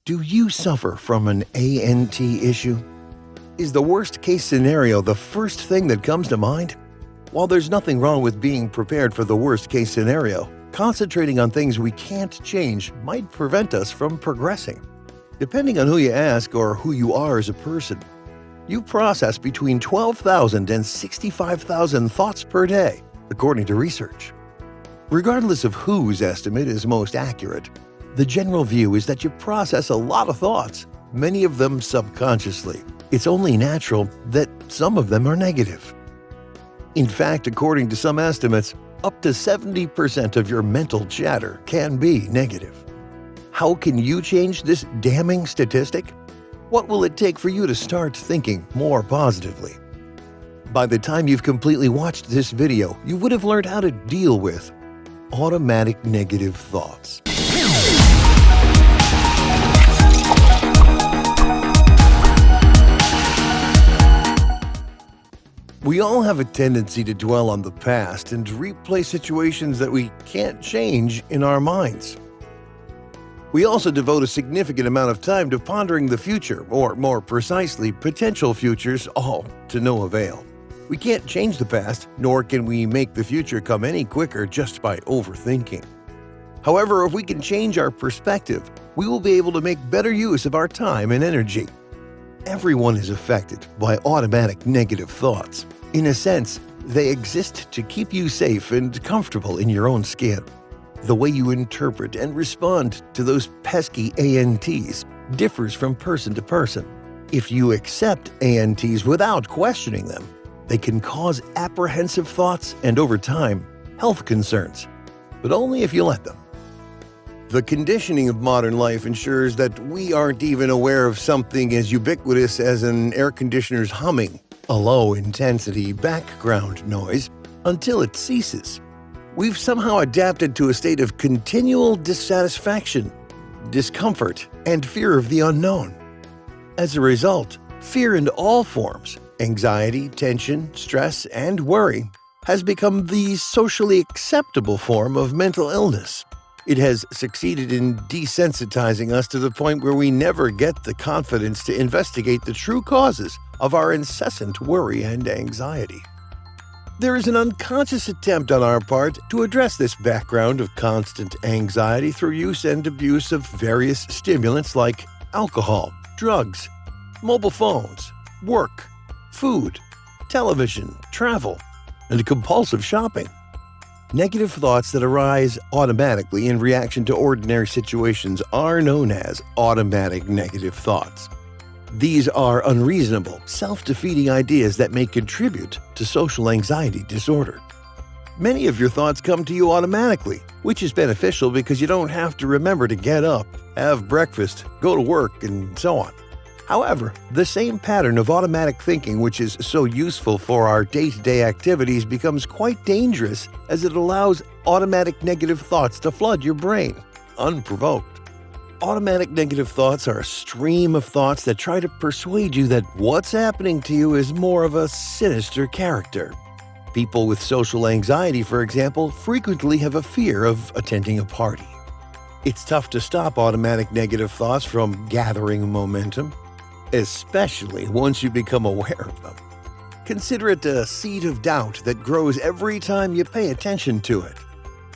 Do you suffer from an ANT issue? Is the worst-case scenario the first thing that comes to mind? While there's nothing wrong with being prepared for the worst-case scenario, concentrating on things we can't change might prevent us from progressing. Depending on who you ask or who you are as a person, you process between 12,000 and 65,000 thoughts per day, according to research. Regardless of whose estimate is most accurate, the general view is that you process a lot of thoughts, many of them subconsciously. It's only natural that some of them are negative. In fact, according to some estimates, up to 70% of your mental chatter can be negative. How can you change this damning statistic? What will it take for you to start thinking more positively? By the time you've completely watched this video, you would have learned how to deal with automatic negative thoughts. We all have a tendency to dwell on the past and replay situations that we can't change in our minds. We also devote a significant amount of time to pondering the future, or more precisely, potential futures, all to no avail. We can't change the past, nor can we make the future come any quicker just by overthinking. However, if we can change our perspective, we will be able to make better use of our time and energy. Everyone is affected by automatic negative thoughts. In a sense, they exist to keep you safe and comfortable in your own skin. The way you interpret and respond to those pesky ANTs differs from person to person. If you accept ANTs without questioning them, they can cause apprehensive thoughts and, over time, health concerns, but only if you let them. The conditioning of modern life ensures that we aren't even aware of something as ubiquitous as an air conditioner's humming, a low-intensity background noise, until it ceases. We've somehow adapted to a state of continual dissatisfaction, discomfort, and fear of the unknown. As a result, fear in all forms, anxiety, tension, stress, and worry, has become the socially acceptable form of mental illness. It has succeeded in desensitizing us to the point where we never get the confidence to investigate the true causes of our incessant worry and anxiety. There is an unconscious attempt on our part to address this background of constant anxiety through use and abuse of various stimulants like alcohol, drugs, mobile phones, work, food, television, travel, and compulsive shopping. Negative thoughts that arise automatically in reaction to ordinary situations are known as automatic negative thoughts. These are unreasonable, self-defeating ideas that may contribute to social anxiety disorder. Many of your thoughts come to you automatically, which is beneficial because you don't have to remember to get up, have breakfast, go to work, and so on. However, the same pattern of automatic thinking which is so useful for our day-to-day activities becomes quite dangerous as it allows automatic negative thoughts to flood your brain, unprovoked. Automatic negative thoughts are a stream of thoughts that try to persuade you that what's happening to you is more of a sinister character. People with social anxiety, for example, frequently have a fear of attending a party. It's tough to stop automatic negative thoughts from gathering momentum, especially once you become aware of them. Consider it a seed of doubt that grows every time you pay attention to it.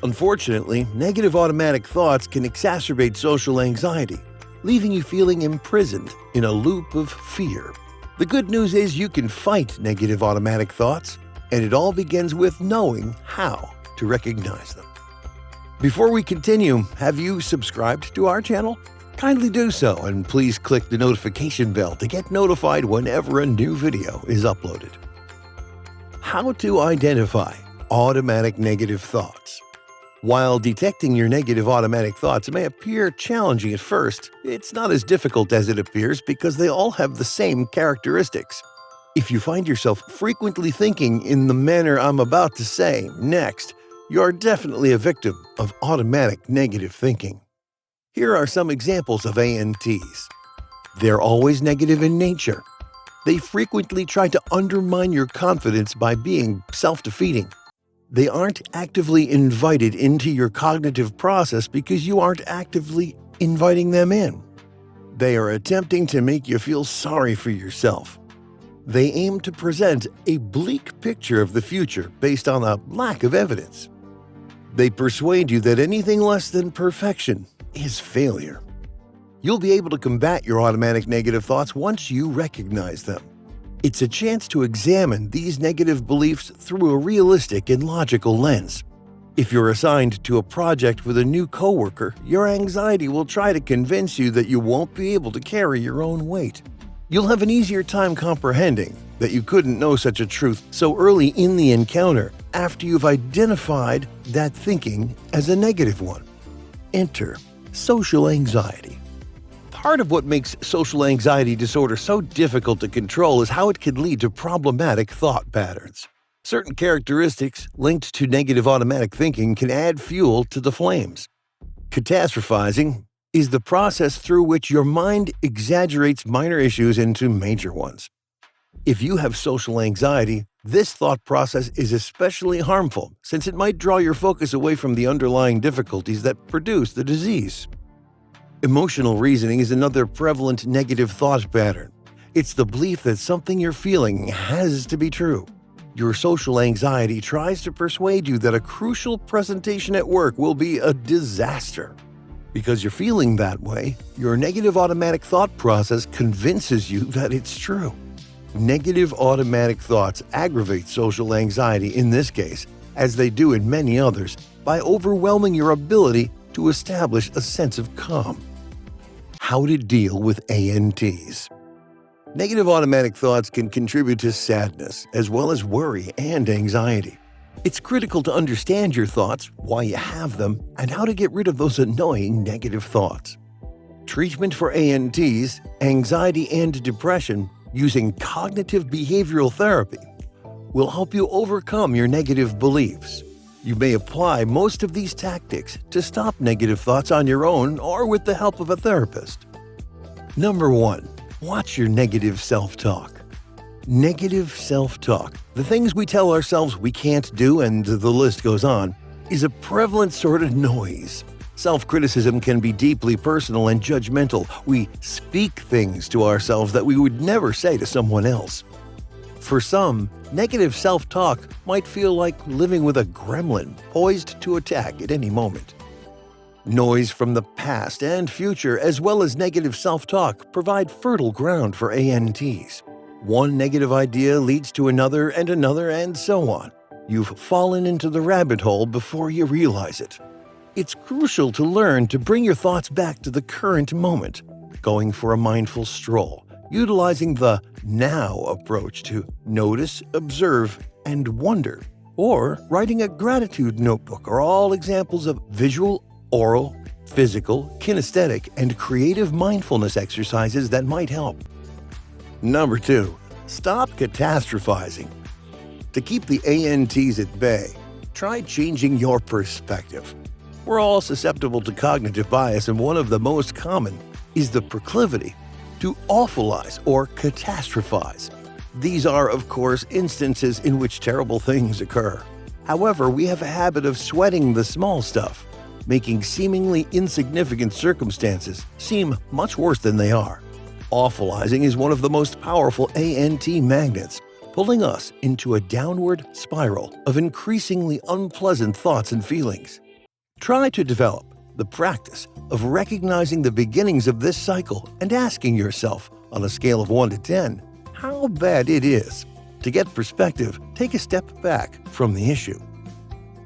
Unfortunately, negative automatic thoughts can exacerbate social anxiety, leaving you feeling imprisoned in a loop of fear. The good news is you can fight negative automatic thoughts, and it all begins with knowing how to recognize them. Before we continue, have you subscribed to our channel? Kindly do so, and please click the notification bell to get notified whenever a new video is uploaded. How to identify automatic negative thoughts. While detecting your negative automatic thoughts may appear challenging at first, it's not as difficult as it appears because they all have the same characteristics. If you find yourself frequently thinking in the manner I'm about to say next, you are definitely a victim of automatic negative thinking. Here are some examples of ANTs. They're always negative in nature. They frequently try to undermine your confidence by being self-defeating. They aren't actively invited into your cognitive process because you aren't actively inviting them in. They are attempting to make you feel sorry for yourself. They aim to present a bleak picture of the future based on a lack of evidence. They persuade you that anything less than perfection is failure. You'll be able to combat your automatic negative thoughts once you recognize them. It's a chance to examine these negative beliefs through a realistic and logical lens. If you're assigned to a project with a new coworker, your anxiety will try to convince you that you won't be able to carry your own weight. You'll have an easier time comprehending that you couldn't know such a truth so early in the encounter after you've identified that thinking as a negative one. Enter social anxiety. Part of what makes social anxiety disorder so difficult to control is how it can lead to problematic thought patterns. Certain characteristics linked to negative automatic thinking can add fuel to the flames. Catastrophizing is the process through which your mind exaggerates minor issues into major ones. If you have social anxiety, this thought process is especially harmful since it might draw your focus away from the underlying difficulties that produce the disease. Emotional reasoning is another prevalent negative thought pattern. It's the belief that something you're feeling has to be true. Your social anxiety tries to persuade you that a crucial presentation at work will be a disaster. Because you're feeling that way, your negative automatic thought process convinces you that it's true. Negative automatic thoughts aggravate social anxiety in this case, as they do in many others, by overwhelming your ability to establish a sense of calm. How to deal with ANTs. Negative automatic thoughts can contribute to sadness, as well as worry and anxiety. It's critical to understand your thoughts, why you have them, and how to get rid of those annoying negative thoughts. Treatment for ANTs, anxiety and depression, using cognitive behavioral therapy, will help you overcome your negative beliefs. You may apply most of these tactics to stop negative thoughts on your own or with the help of a therapist. Number 1. Watch your negative self-talk. Negative self-talk, the things we tell ourselves we can't do and the list goes on, is a prevalent sort of noise. Self-criticism can be deeply personal and judgmental. We speak things to ourselves that we would never say to someone else. For some, negative self-talk might feel like living with a gremlin poised to attack at any moment. Noise from the past and future, as well as negative self-talk, provide fertile ground for ANTs. One negative idea leads to another, and so on. You've fallen into the rabbit hole before you realize it. It's crucial to learn to bring your thoughts back to the current moment, going for a mindful stroll, utilizing the now approach to notice, observe, and wonder, or writing a gratitude notebook are all examples of visual, oral, physical, kinesthetic, and creative mindfulness exercises that might help. Number 2. Stop catastrophizing. To keep the ANTs at bay, try changing your perspective. We're all susceptible to cognitive bias, and one of the most common is the proclivity to awfulize or catastrophize. These are, of course, instances in which terrible things occur. However, we have a habit of sweating the small stuff, making seemingly insignificant circumstances seem much worse than they are. Awfulizing is one of the most powerful ANT magnets, pulling us into a downward spiral of increasingly unpleasant thoughts and feelings. Try to develop the practice of recognizing the beginnings of this cycle and asking yourself, on a scale of 1 to 10, how bad it is. To get perspective, take a step back from the issue.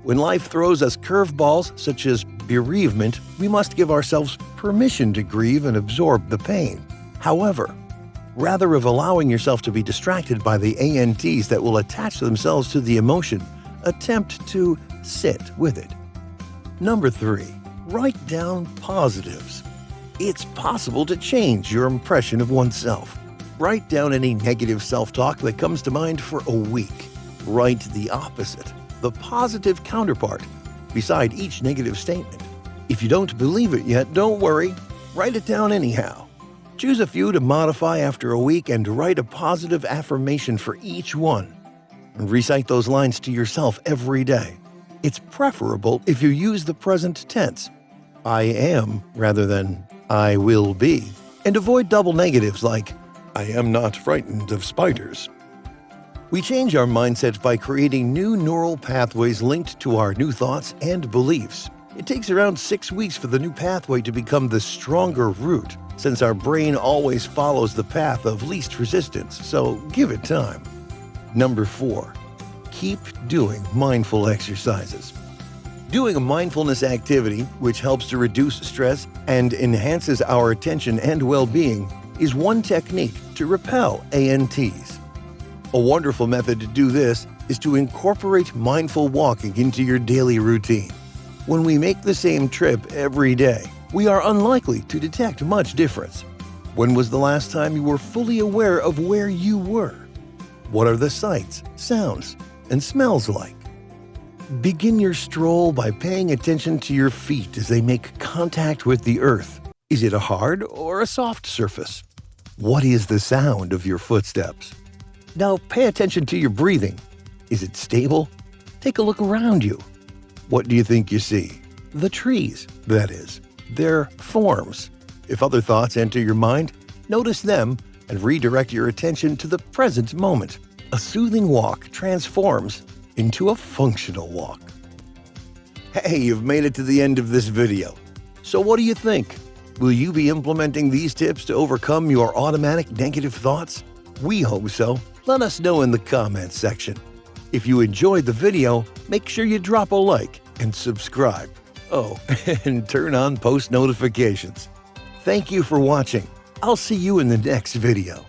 When life throws us curveballs such as bereavement, we must give ourselves permission to grieve and absorb the pain. However, rather of allowing yourself to be distracted by the ANTs that will attach themselves to the emotion, attempt to sit with it. Number 3. Write down positives. It's possible to change your impression of oneself. Write down any negative self-talk that comes to mind for a week. Write the opposite, the positive counterpart, beside each negative statement. If you don't believe it yet, don't worry. Write it down anyhow. Choose a few to modify after a week and write a positive affirmation for each one. And recite those lines to yourself every day. It's preferable if you use the present tense, I am, rather than I will be. and avoid double negatives like, I am not frightened of spiders. We change our mindset by creating new neural pathways linked to our new thoughts and beliefs. It takes around 6 weeks for the new pathway to become the stronger root, since our brain always follows the path of least resistance, so give it time. Number 4. Keep doing mindful exercises. Doing a mindfulness activity, which helps to reduce stress and enhances our attention and well-being, is one technique to repel ANTs. A wonderful method to do this is to incorporate mindful walking into your daily routine. When we make the same trip every day, we are unlikely to detect much difference. When was the last time you were fully aware of where you were? What are the sights, sounds, and smells like? Begin your stroll by paying attention to your feet as they make contact with the earth. Is it a hard or a soft surface? What is the sound of your footsteps? Now pay attention to your breathing. Is it stable? Take a look around you. What do you think you see? The trees, that is. Their forms. If other thoughts enter your mind, notice them and redirect your attention to the present moment. A soothing walk transforms into a functional walk. Hey, you've made it to the end of this video. So what do you think? Will you be implementing these tips to overcome your automatic negative thoughts? We hope so. Let us know in the comments section. If you enjoyed the video, make sure you drop a like and subscribe. Oh, and turn on post notifications. Thank you for watching. I'll see you in the next video.